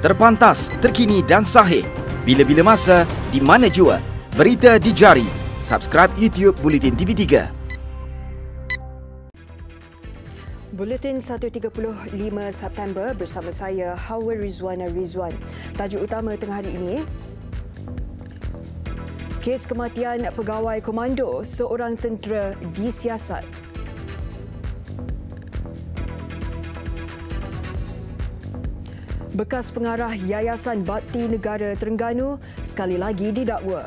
Terpantas, terkini dan sahih. Bila-bila masa, di mana jua. Berita di jari. Subscribe YouTube Buletin TV3. Buletin 1.35 September bersama saya Hawa Rizwana Rizwan. Tajuk utama tengah hari ini. Kes kematian pegawai komando, seorang tentera disiasat. Bekas pengarah Yayasan Bakti Negara Terengganu sekali lagi didakwa.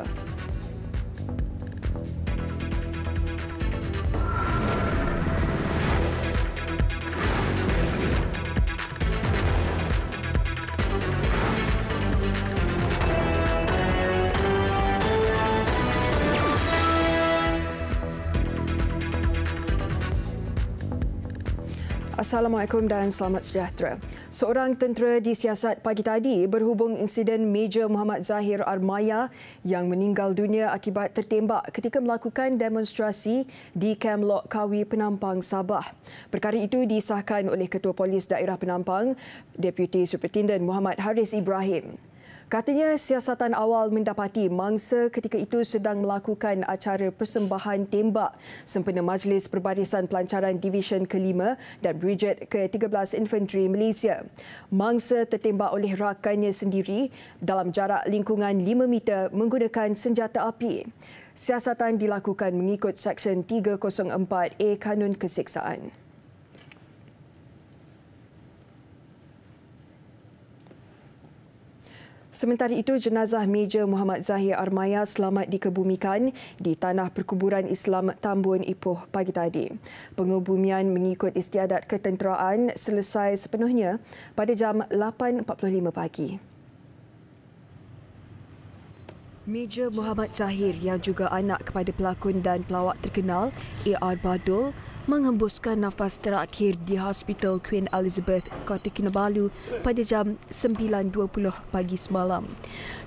Assalamualaikum dan selamat sejahtera. Seorang tentera disiasat pagi tadi berhubung insiden Major Muhammad Zahir Armaya yang meninggal dunia akibat tertembak ketika melakukan demonstrasi di Kem Lok Kawi Penampang, Sabah. Perkara itu disahkan oleh Ketua Polis Daerah Penampang, Deputi Superintendent Muhammad Haris Ibrahim. Katanya siasatan awal mendapati mangsa ketika itu sedang melakukan acara persembahan tembak sempena Majlis Perbarisan Pelancaran Division ke-5 dan Brigade ke-13 Infanteri Malaysia. Mangsa tertembak oleh rakannya sendiri dalam jarak lingkungan 5 meter menggunakan senjata api. Siasatan dilakukan mengikut Seksyen 304A Kanun Keseksaan. Sementara itu, jenazah Major Muhammad Zahir Armaya selamat dikebumikan di Tanah Perkuburan Islam Tambun Ipoh pagi tadi. Pengebumian mengikut istiadat ketenteraan selesai sepenuhnya pada jam 8.45 pagi. Major Muhammad Zahir yang juga anak kepada pelakon dan pelawak terkenal A.R. Badul menghembuskan nafas terakhir di Hospital Queen Elizabeth, Kota Kinabalu pada jam 9.20 pagi semalam.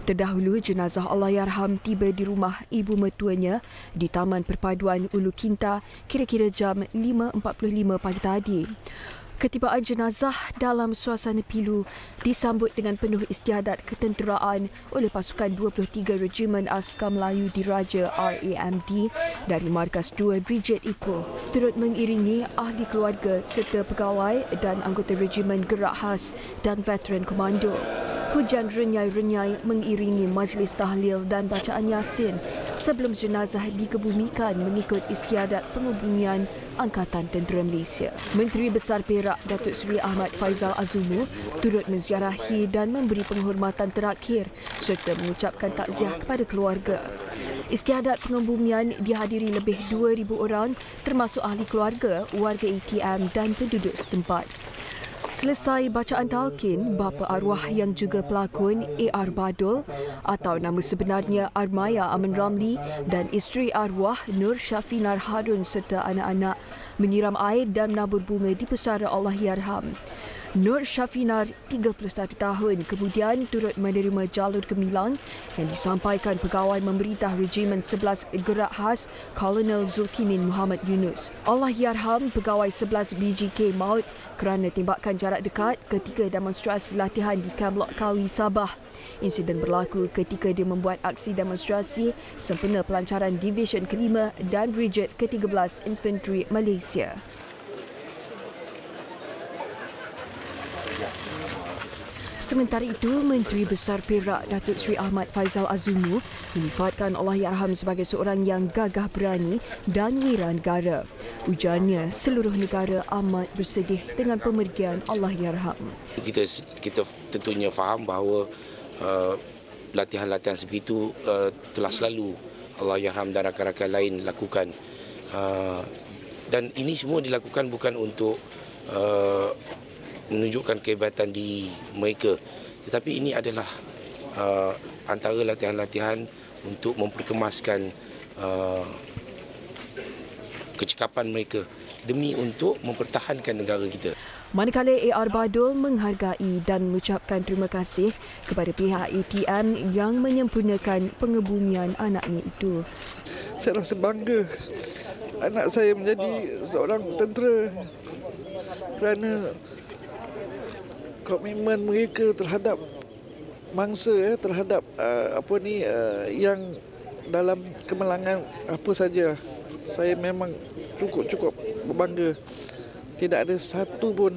Terdahulu, jenazah Allahyarham tiba di rumah ibu mertuanya di Taman Perpaduan Ulu Kinta kira-kira jam 5.45 pagi tadi. Ketibaan jenazah dalam suasana pilu disambut dengan penuh istiadat ketenteraan oleh pasukan 23 Regimen Askar Melayu Diraja RAMD dari Markas 2 Brigade Ipoh, turut mengiringi ahli keluarga serta pegawai dan anggota Regimen Gerak Khas dan Veteran Komando. Hujan renyai-renyai mengiringi majlis tahlil dan bacaan Yasin sebelum jenazah dikebumikan mengikut istiadat pengebumian Angkatan Tentera Malaysia. Menteri Besar Perak Datuk Seri Ahmad Faizal Azumu turut menziarahi dan memberi penghormatan terakhir serta mengucapkan takziah kepada keluarga. Istiadat pengebumian dihadiri lebih 2,000 orang termasuk ahli keluarga, warga ATM dan penduduk setempat. Selesai bacaan talqin, bapa arwah yang juga pelakon A.R. Badul atau nama sebenarnya Armaya Aman Ramli dan isteri arwah Nur Syafinar Harun serta anak-anak menyiram air dan menabur bunga di pusara Allahyarham. Nur Syafinar, 31 tahun, kemudian turut menerima jalur gemilang yang disampaikan pegawai memerintah Regimen 11 Gerak Khas Kolonel Zulkinin Muhammad Yunus. Allahyarham pegawai 11 BGK maut kerana tembakan jarak dekat ketika demonstrasi latihan di Kem Lok Kawi, Sabah. Insiden berlaku ketika dia membuat aksi demonstrasi sempena pelancaran Division ke-5 dan Brigade ke-13 Infanteri Malaysia. Sementara itu, Menteri Besar Perak Datuk Seri Ahmad Faizal Azumu menyifatkan Allahyarham sebagai seorang yang gagah berani dan wira negara. Ujarnya, seluruh negara amat bersedih dengan pemergian Allahyarham. Kita tentunya faham bahawa latihan-latihan seperti itu telah selalu Allahyarham dan rakan-rakan lain lakukan. Dan ini semua dilakukan bukan untuk menunjukkan kehebatan di mereka, tetapi ini adalah antara latihan-latihan untuk memperkemaskan kecekapan mereka demi untuk mempertahankan negara kita. Manakala A.R. Badul menghargai dan mengucapkan terima kasih kepada pihak ATM yang menyempurnakan pengebumian anaknya itu. Saya rasa bangga anak saya menjadi seorang tentera kerana komitmen mereka terhadap mangsa, terhadap yang dalam kemenangan apa saja. Saya memang cukup berbangga. Tidak ada satu pun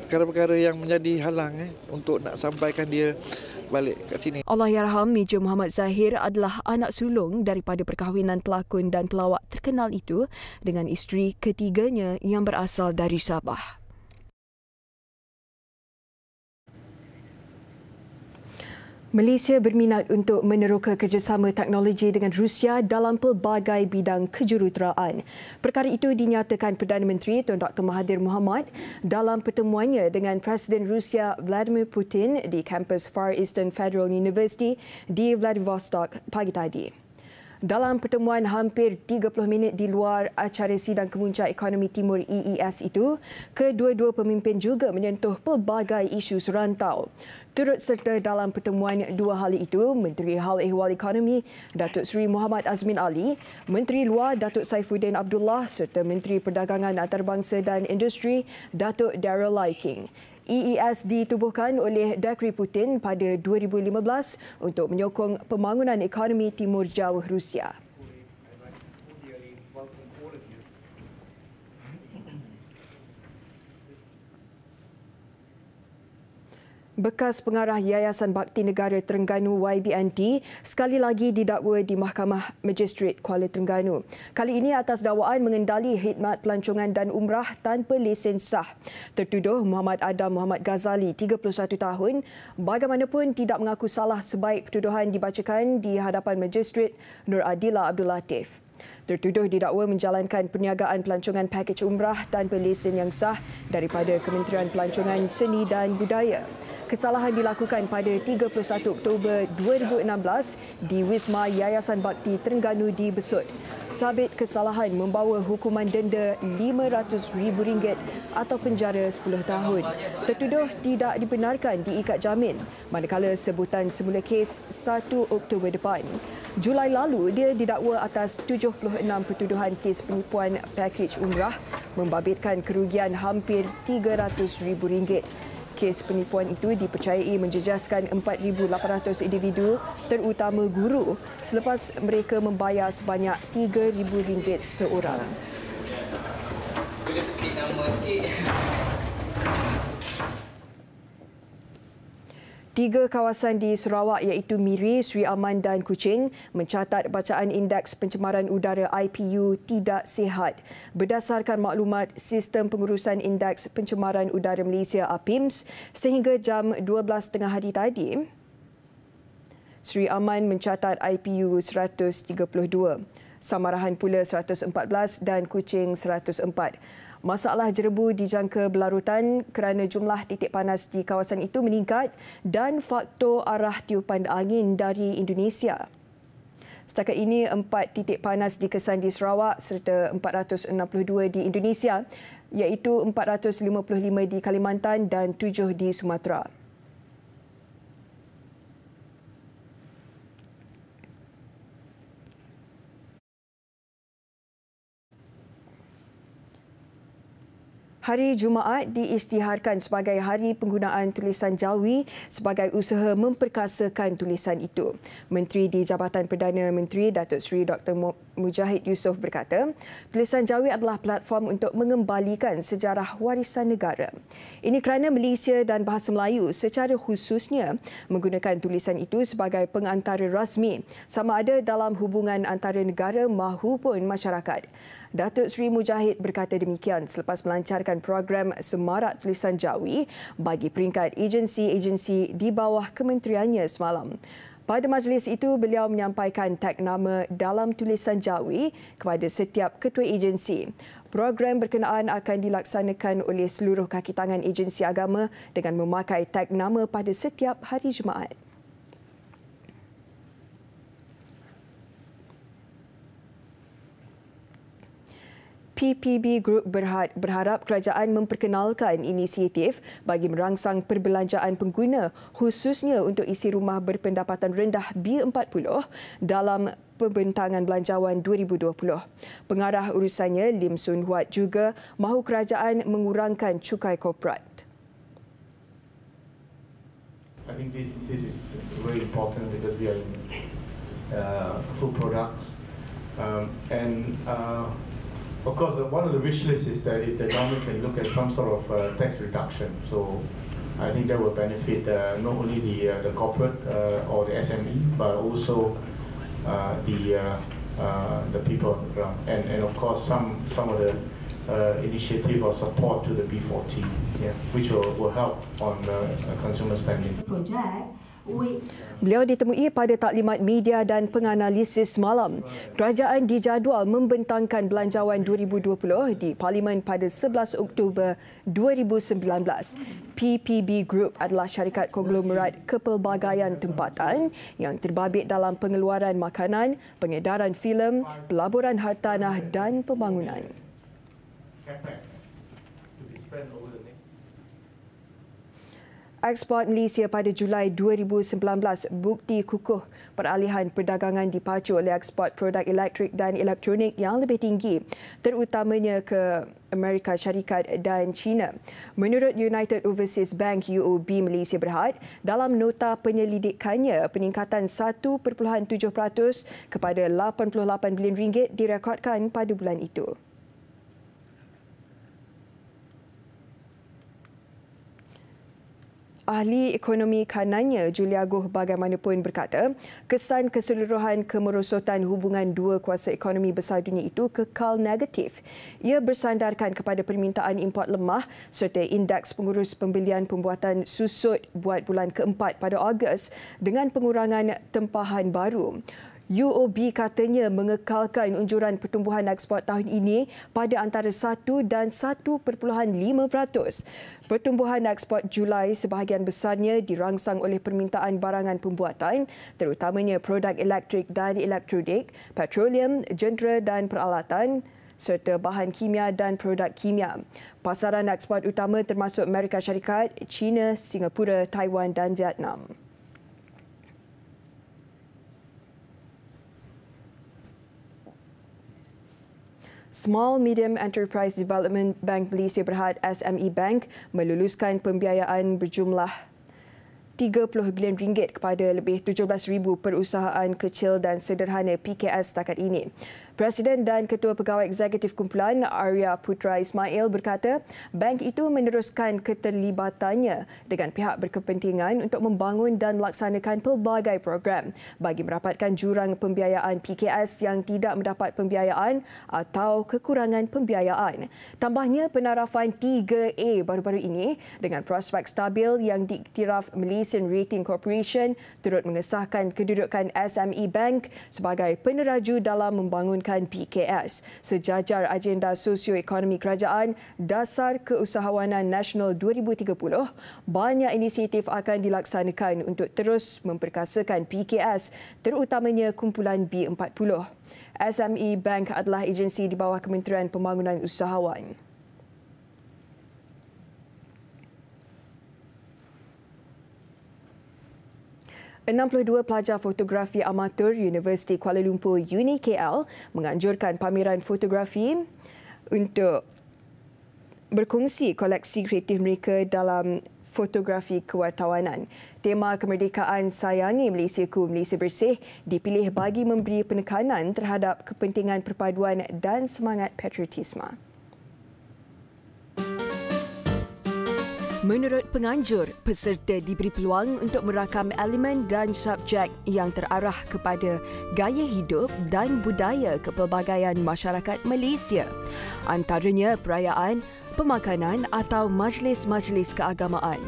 perkara-perkara yang menjadi halang untuk nak sampaikan dia balik kat sini. Allahyarham Meja Muhammad Zahir adalah anak sulung daripada perkahwinan pelakon dan pelawak terkenal itu dengan isteri ketiganya yang berasal dari Sabah. Malaysia berminat untuk meneroka kerjasama teknologi dengan Rusia dalam pelbagai bidang kejuruteraan. Perkara itu dinyatakan Perdana Menteri Tun Dr. Mahathir Mohamad dalam pertemuannya dengan Presiden Rusia Vladimir Putin di kampus Far Eastern Federal University di Vladivostok pagi tadi. Dalam pertemuan hampir 30 minit di luar acara sidang kemuncak ekonomi timur EES itu, kedua-dua pemimpin juga menyentuh pelbagai isu serantau. Turut serta dalam pertemuan dua ahli itu, Menteri Hal Ehwal Ekonomi Datuk Seri Muhammad Azmin Ali, Menteri Luar Datuk Saifuddin Abdullah serta Menteri Perdagangan Antarabangsa dan Industri Datuk Darryl Lai King. EES ditubuhkan oleh Dekri Putin pada 2015 untuk menyokong pembangunan ekonomi Timur Jauh Rusia. Bekas pengarah Yayasan Bakti Negara Terengganu YBNT sekali lagi didakwa di Mahkamah Magistrate Kuala Terengganu. Kali ini atas dakwaan mengendali khidmat pelancongan dan umrah tanpa lesen sah. Tertuduh Muhammad Adam Muhammad Ghazali, 31 tahun, bagaimanapun tidak mengaku salah sebaik pertuduhan dibacakan di hadapan Magistrate Nur Adila Abdul Latif. Tertuduh didakwa menjalankan perniagaan pelancongan pakej umrah tanpa lesen yang sah daripada Kementerian Pelancongan Seni dan Budaya. Kesalahan dilakukan pada 31 Oktober 2016 di Wisma Yayasan Bakti Terengganu di Besut. Sabit kesalahan membawa hukuman denda RM500,000 atau penjara 10 tahun. Tertuduh tidak dibenarkan diikat jamin, manakala sebutan semula kes 1 Oktober depan. Julai lalu, dia didakwa atas 76 pertuduhan kes penipuan pakej umrah membabitkan kerugian hampir RM300,000. Kes penipuan itu dipercayai menjejaskan 4,800 individu terutama guru selepas mereka membayar sebanyak RM3,000 seorang. Boleh petik nama sikit. 3 kawasan di Sarawak iaitu Miri, Sri Aman dan Kuching mencatat bacaan indeks pencemaran udara IPU tidak sihat. Berdasarkan maklumat Sistem Pengurusan Indeks Pencemaran Udara Malaysia APIMS, sehingga jam 12.30 hari tadi, Sri Aman mencatat IPU 132, Samarahan pula 114 dan Kuching 104. Masalah jerebu dijangka berlarutan kerana jumlah titik panas di kawasan itu meningkat dan faktor arah tiupan angin dari Indonesia. Setakat ini, 4 titik panas dikesan di Sarawak serta 462 di Indonesia, iaitu 455 di Kalimantan dan 7 di Sumatera. Hari Jumaat diisytiharkan sebagai Hari Penggunaan Tulisan Jawi sebagai usaha memperkasakan tulisan itu. Menteri di Jabatan Perdana Menteri Datuk Seri Dr. Mujahid Yusof berkata, tulisan Jawi adalah platform untuk mengembalikan sejarah warisan negara. Ini kerana Malaysia dan bahasa Melayu secara khususnya menggunakan tulisan itu sebagai pengantara rasmi sama ada dalam hubungan antara negara mahupun masyarakat. Datuk Seri Mujahid berkata demikian selepas melancarkan program Semarak Tulisan Jawi bagi peringkat agensi-agensi di bawah kementeriannya semalam. Pada majlis itu, beliau menyampaikan tag nama dalam tulisan Jawi kepada setiap ketua agensi. Program berkenaan akan dilaksanakan oleh seluruh kaki tangan agensi agama dengan memakai tag nama pada setiap hari Jumaat. PPB Group berharap kerajaan memperkenalkan inisiatif bagi merangsang perbelanjaan pengguna khususnya untuk isi rumah berpendapatan rendah B40 dalam Pembentangan Belanjawan 2020. Pengarah urusannya Lim Sun Huat juga mahu kerajaan mengurangkan cukai korporat. I think this is very important because we are in food products of course, one of the wish lists is that if the government can look at some sort of tax reduction, so I think that will benefit not only the corporate or the SME, but also the people on the ground, and of course some of the initiative or support to the B40, which will help on consumer spending. Beliau ditemui pada taklimat media dan penganalisis malam. Kerajaan dijadual membentangkan Belanjawan 2020 di Parlimen pada 11 Oktober 2019. PPB Group adalah syarikat konglomerat kepelbagaian tempatan yang terbabit dalam pengeluaran makanan, pengedaran filem, pelaburan hartanah dan pembangunan. Ekspor Malaysia pada Julai 2019 bukti kukuh peralihan perdagangan dipacu oleh ekspor produk elektrik dan elektronik yang lebih tinggi, terutamanya ke Amerika Syarikat dan China. Menurut United Overseas Bank UOB Malaysia Berhad, dalam nota penyelidikannya, peningkatan 1.7% kepada RM88 bilion direkodkan pada bulan itu. Ahli ekonomi kanannya Julia Goh bagaimanapun berkata, kesan keseluruhan kemerosotan hubungan dua kuasa ekonomi besar dunia itu kekal negatif. Ia bersandarkan kepada permintaan import lemah serta indeks pengurus pembelian pembuatan susut buat bulan keempat pada Ogos dengan pengurangan tempahan baru. UOB katanya mengekalkan unjuran pertumbuhan ekspor tahun ini pada antara 1 dan 1.5%. Pertumbuhan ekspor Julai sebahagian besarnya dirangsang oleh permintaan barangan pembuatan, terutamanya produk elektrik dan elektronik, petroleum, jentera dan peralatan, serta bahan kimia dan produk kimia. Pasaran ekspor utama termasuk Amerika Syarikat, China, Singapura, Taiwan dan Vietnam. Small Medium Enterprise Development Bank Malaysia Berhad SME Bank meluluskan pembiayaan berjumlah RM30 bilion kepada lebih 17,000 perusahaan kecil dan sederhana PKS setakat ini. Presiden dan Ketua Pegawai Eksekutif Kumpulan Arya Putra Ismail berkata, bank itu meneruskan keterlibatannya dengan pihak berkepentingan untuk membangun dan melaksanakan pelbagai program bagi merapatkan jurang pembiayaan PKS yang tidak mendapat pembiayaan atau kekurangan pembiayaan. Tambahnya, penarafan 3A baru-baru ini dengan prospek stabil yang diiktiraf Malaysian Rating Corporation turut mengesahkan kedudukan SME Bank sebagai peneraju dalam membangunkan PKS. Sejajar agenda sosioekonomi kerajaan Dasar Keusahawanan Nasional 2030, banyak inisiatif akan dilaksanakan untuk terus memperkasakan PKS, terutamanya kumpulan B40. SME Bank adalah agensi di bawah Kementerian Pembangunan Usahawan. ...62 pelajar fotografi amatur Universiti Kuala Lumpur UniKL menganjurkan pameran fotografi untuk berkongsi koleksi kreatif mereka dalam fotografi kewartawanan. Tema kemerdekaan Sayangi Malaysiaku, Malaysia Bersih dipilih bagi memberi penekanan terhadap kepentingan perpaduan dan semangat patriotisme. Menurut penganjur, peserta diberi peluang untuk merakam elemen dan subjek yang terarah kepada gaya hidup dan budaya kepelbagaian masyarakat Malaysia. Antaranya perayaan, pemakanan atau majlis-majlis keagamaan.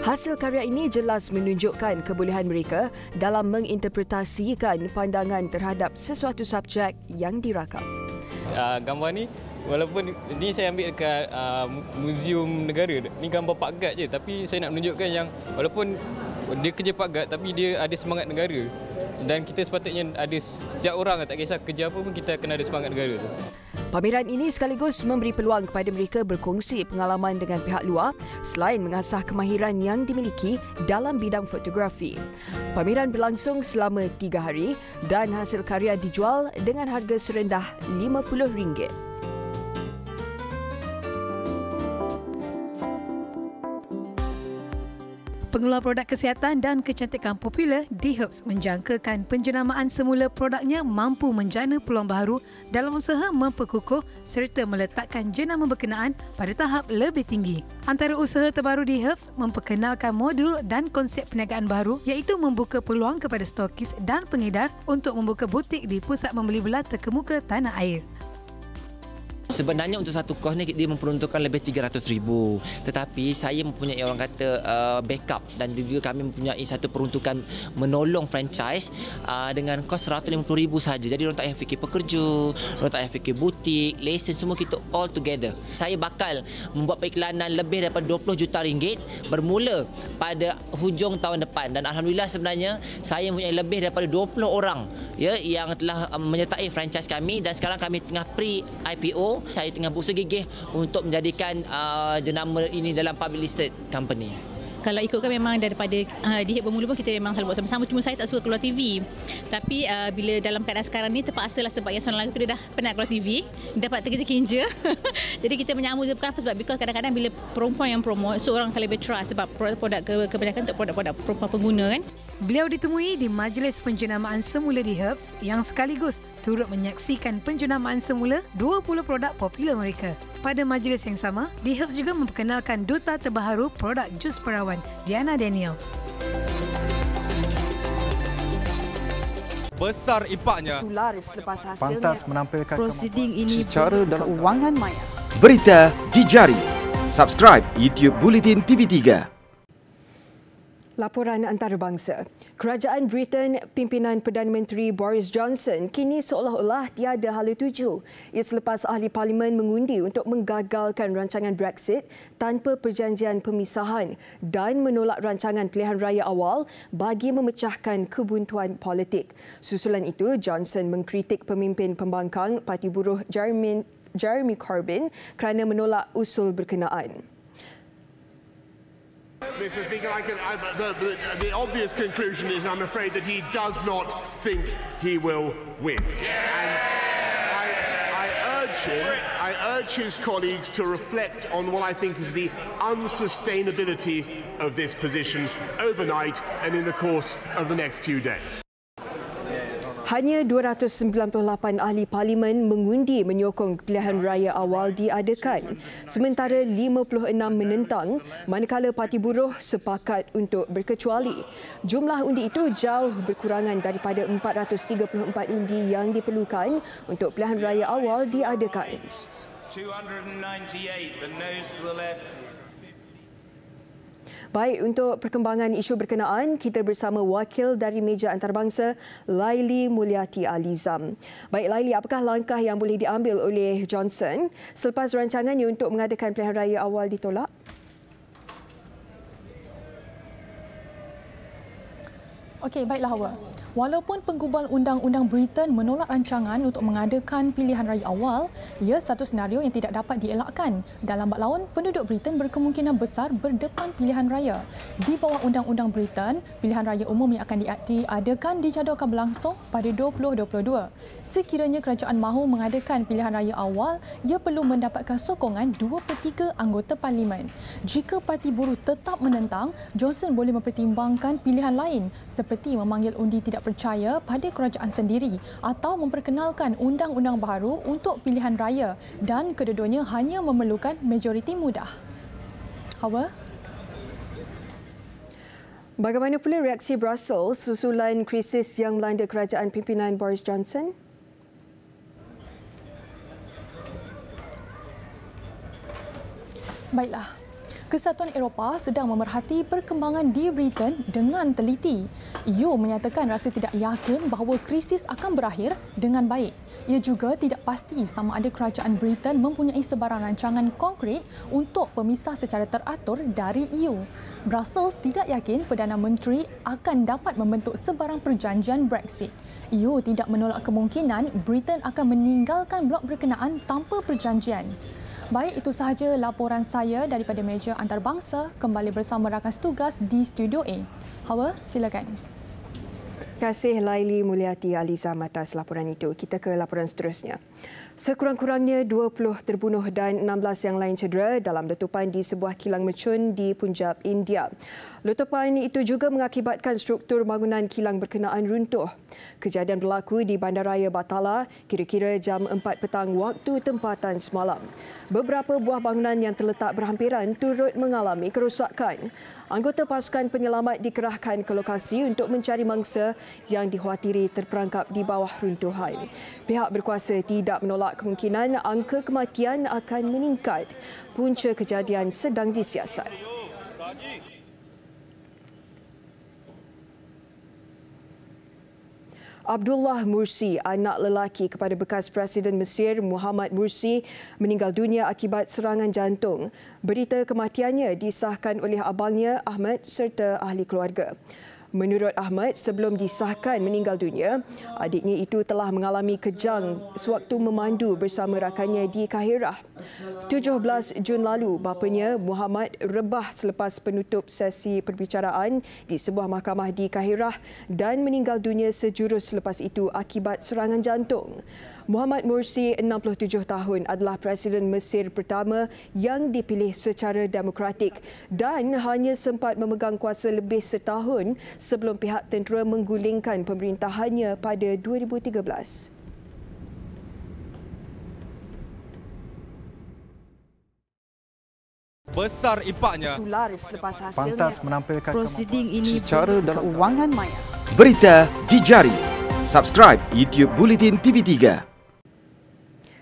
Hasil karya ini jelas menunjukkan kebolehan mereka dalam menginterpretasikan pandangan terhadap sesuatu subjek yang dirakam. Gambar ni Walaupun ni saya ambil dekat Museum Negara. Ni gambar Pak Gad je, tapi saya nak menunjukkan yang walaupun dia kerja Pak Gad, tapi dia ada semangat negara. Dan kita sepatutnya ada, setiap orang tak kisah kerja apa pun, kita kena ada semangat negara tu. Pameran ini sekaligus memberi peluang kepada mereka berkongsi pengalaman dengan pihak luar selain mengasah kemahiran yang dimiliki dalam bidang fotografi. Pameran berlangsung selama 3 hari dan hasil karya dijual dengan harga serendah RM50. Pengeluar produk kesihatan dan kecantikan popular, D-Herbs menjangkakan penjenamaan semula produknya mampu menjana peluang baharu dalam usaha memperkukuh serta meletakkan jenama berkenaan pada tahap lebih tinggi. Antara usaha terbaru D-Herbs memperkenalkan modul dan konsep perniagaan baru iaitu membuka peluang kepada stokis dan pengedar untuk membuka butik di pusat membeli belah terkemuka tanah air. Sebenarnya untuk satu kos ni dia memperuntukkan lebih 300,000. Tetapi saya mempunyai orang kata backup dan juga kami mempunyai satu peruntukan menolong franchise dengan kos 150,000 saja. Jadi orang tak payah fikir pekerja, orang tak payah fikir butik, lesen, semua kita all together. Saya bakal membuat periklanan lebih daripada 20 juta ringgit bermula pada hujung tahun depan dan alhamdulillah sebenarnya saya mempunyai lebih daripada 20 orang ya yang telah menyertai franchise kami dan sekarang kami tengah pre-IPO. Saya tengah berusaha gigih untuk menjadikan jenama ini dalam public listed company. Kalau ikutkan memang daripada di bermula pun kita memang selalu buat sama-sama. Cuma saya tak suka keluar TV. Tapi bila dalam keadaan sekarang ni terpaksalah sebab yang seorang lagu tu dia dah penat keluar TV. Dapat terkeja-keja. Jadi kita menyambut kenapa? Sebab because kadang-kadang bila perempuan yang promote, seorang akan lebih trust sebab produk-produk kebanyakan untuk produk-produk perempuan pengguna kan. Beliau ditemui di majlis penjenamaan semula D-Herbs yang sekaligus turut menyaksikan penjenamaan semula 20 produk popular mereka. Pada majlis yang sama, D-Herbs juga memperkenalkan duta terbaharu produk jus perawan, Diana Daniel. Besar impaknya. Tular selepas hasilnya. Pantas menampilkan prosiding ini secara dalam keuangan maya. Berita di jari. Subscribe YouTube Bulletin TV3. Laporan antarabangsa. Kerajaan Britain, pimpinan Perdana Menteri Boris Johnson kini seolah-olah tiada hala tuju. Ia selepas ahli parlimen mengundi untuk menggagalkan rancangan Brexit tanpa perjanjian pemisahan dan menolak rancangan pilihan raya awal bagi memecahkan kebuntuan politik. Susulan itu, Johnson mengkritik pemimpin pembangkang Parti Buruh Jeremy Corbyn kerana menolak usul berkenaan. Mr. Speaker, the obvious conclusion is I'm afraid that he does not think he will win. And I urge his colleagues to reflect on what I think is the unsustainability of this position overnight and in the course of the next few days. Hanya 298 ahli parlimen mengundi menyokong pilihan raya awal diadakan, sementara 56 menentang, manakala Parti Buruh sepakat untuk berkecuali. Jumlah undi itu jauh berkurangan daripada 434 undi yang diperlukan untuk pilihan raya awal diadakan. 298, the noes to the left. Baik, untuk perkembangan isu berkenaan, kita bersama wakil dari Meja Antarabangsa, Laili Mulyati Alizam. Baik Laili, apakah langkah yang boleh diambil oleh Johnson selepas rancangannya untuk mengadakan pilihan raya awal ditolak? Okey, baiklah Hawa. Walaupun penggubal undang-undang Britain menolak rancangan untuk mengadakan pilihan raya awal, ia satu senario yang tidak dapat dielakkan. Dalam bak laun, penduduk Britain berkemungkinan besar berdepan pilihan raya. Di bawah undang-undang Britain, pilihan raya umum yang akan diadakan dijadualkan berlangsung pada 2022. Sekiranya kerajaan mahu mengadakan pilihan raya awal, ia perlu mendapatkan sokongan 2/3 anggota parlimen. Jika Parti Buruh tetap menentang, Johnson boleh mempertimbangkan pilihan lain seperti memanggil undi tidak percaya pada kerajaan sendiri atau memperkenalkan undang-undang baru untuk pilihan raya dan kedua-duanya hanya memerlukan majoriti mudah. Hawa? Bagaimana pula reaksi Brussels susulan krisis yang melanda kerajaan pimpinan Boris Johnson? Baiklah. Kesatuan Eropah sedang memerhati perkembangan di Britain dengan teliti. EU menyatakan rasa tidak yakin bahawa krisis akan berakhir dengan baik. Ia juga tidak pasti sama ada kerajaan Britain mempunyai sebarang rancangan konkret untuk pemisah secara teratur dari EU. Brussels tidak yakin Perdana Menteri akan dapat membentuk sebarang perjanjian Brexit. EU tidak menolak kemungkinan Britain akan meninggalkan blok berkenaan tanpa perjanjian. Baik, itu sahaja laporan saya daripada meja antarabangsa. Kembali bersama rakan setugas di Studio A. Hawa, silakan. Terima kasih Laili Mulyati Alizam atas laporan itu. Kita ke laporan seterusnya. Sekurang-kurangnya 20 terbunuh dan 16 yang lain cedera dalam letupan di sebuah kilang mercun di Punjab, India. Letupan itu juga mengakibatkan struktur bangunan kilang berkenaan runtuh. Kejadian berlaku di Bandaraya Batala kira-kira jam 4 petang waktu tempatan semalam. Beberapa buah bangunan yang terletak berhampiran turut mengalami kerosakan. Anggota pasukan penyelamat dikerahkan ke lokasi untuk mencari mangsa yang dikhawatiri terperangkap di bawah runtuhan. Pihak berkuasa tidak menolak kemungkinan angka kematian akan meningkat. Punca kejadian sedang disiasat. Abdullah Mursi, anak lelaki kepada bekas Presiden Mesir Muhammad Mursi, meninggal dunia akibat serangan jantung. Berita kematiannya disahkan oleh abangnya Ahmad serta ahli keluarga. Menurut Ahmad, sebelum disahkan meninggal dunia, adiknya itu telah mengalami kejang sewaktu memandu bersama rakannya di Kahirah. 17 Jun lalu, bapanya Muhammad rebah selepas penutup sesi perbicaraan di sebuah mahkamah di Kahirah dan meninggal dunia sejurus selepas itu akibat serangan jantung. Muhammad Mursi, 67 tahun, adalah Presiden Mesir pertama yang dipilih secara demokratik dan hanya sempat memegang kuasa lebih setahun sebelum pihak tentera menggulingkan pemerintahannya pada 2013. Besar impaknya. Tular selepas hasilnya. Pantas menampilkan prosiding ini secara dalam keuangan maya. Berita di jari. Subscribe YouTube Bulletin TV3.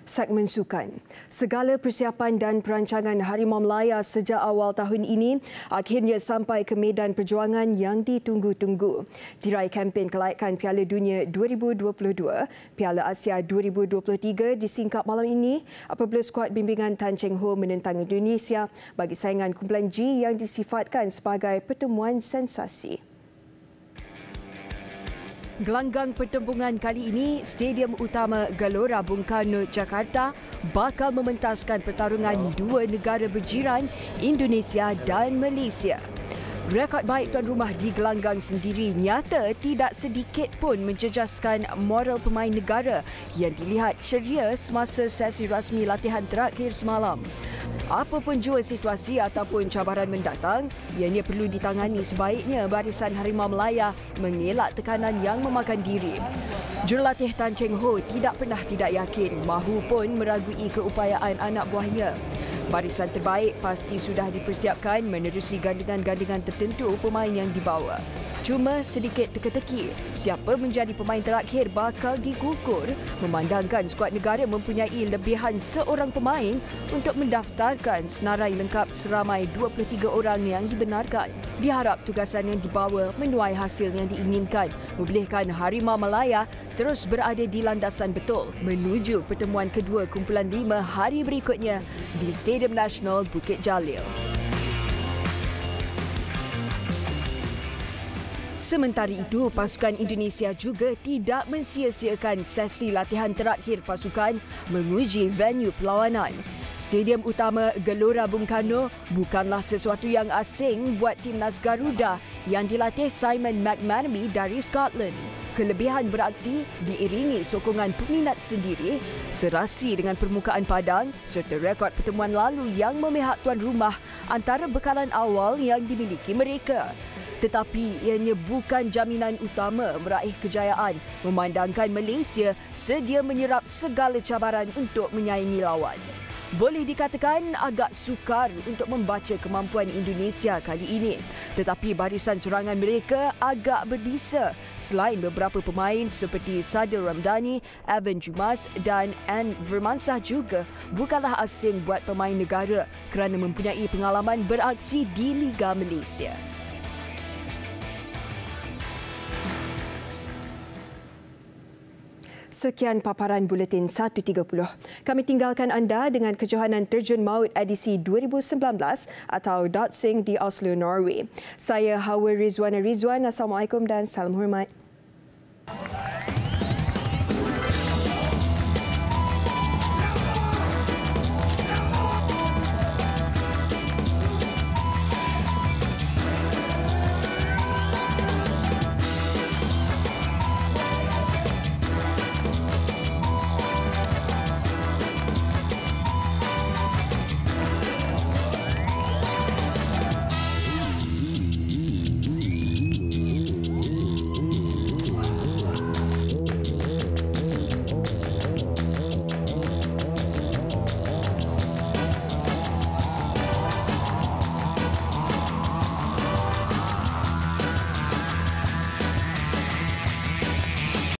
Segmen sukan. Segala persiapan dan perancangan Harimau Melaya sejak awal tahun ini akhirnya sampai ke medan perjuangan yang ditunggu-tunggu. Tirai kempen kelayakan Piala Dunia 2022, Piala Asia 2023 disingkap malam ini apabila skuad bimbingan Tan Cheng Ho menentang Indonesia bagi saingan kumpulan G yang disifatkan sebagai pertemuan sensasi. Gelanggang pertembungan kali ini, Stadium Utama Gelora Bung Karno, Jakarta bakal mementaskan pertarungan dua negara berjiran, Indonesia dan Malaysia. Rekod baik tuan rumah di gelanggang sendiri nyata tidak sedikit pun menjejaskan moral pemain negara yang dilihat ceria semasa sesi rasmi latihan terakhir semalam. Apapun jua situasi ataupun cabaran mendatang, ianya perlu ditangani sebaiknya barisan Harimau Melaya mengelak tekanan yang memakan diri. Jurulatih Tan Cheng Ho tidak pernah tidak yakin mahupun meragui keupayaan anak buahnya. Barisan terbaik pasti sudah dipersiapkan menerusi gandingan-gandingan tertentu pemain yang dibawa. Cuma sedikit teka-teki, siapa menjadi pemain terakhir bakal digugur memandangkan skuad negara mempunyai lebihan seorang pemain untuk mendaftarkan senarai lengkap seramai 23 orang yang dibenarkan. Diharap tugasan yang dibawa menuai hasil yang diinginkan, membolehkan Harimau Melaya terus berada di landasan betul menuju pertemuan kedua kumpulan 5 hari berikutnya di Stadium Nasional Bukit Jalil. Sementara itu, pasukan Indonesia juga tidak mensia-siakan sesi latihan terakhir pasukan menguji venue perlawanan. Stadium Utama Gelora Bung Karno bukanlah sesuatu yang asing buat timnas Garuda yang dilatih Simon McManamy dari Scotland. Kelebihan beraksi diiringi sokongan peminat sendiri, serasi dengan permukaan padang serta rekod pertemuan lalu yang memihak tuan rumah antara bekalan awal yang dimiliki mereka. Tetapi ianya bukan jaminan utama meraih kejayaan memandangkan Malaysia sedia menyerap segala cabaran untuk menyaingi lawan. Boleh dikatakan agak sukar untuk membaca kemampuan Indonesia kali ini. Tetapi barisan serangan mereka agak berbisa selain beberapa pemain seperti Sadil Ramdhani, Evan Jumas dan Ann Vermansah juga bukanlah asing buat pemain negara kerana mempunyai pengalaman beraksi di Liga Malaysia. Sekian paparan Buletin 1.30. Kami tinggalkan anda dengan kejohanan terjun maut edisi 2019 atau Datsing di Oslo, Norway. Saya Hawa Rizwana Rizwan. Assalamualaikum dan salam hormat.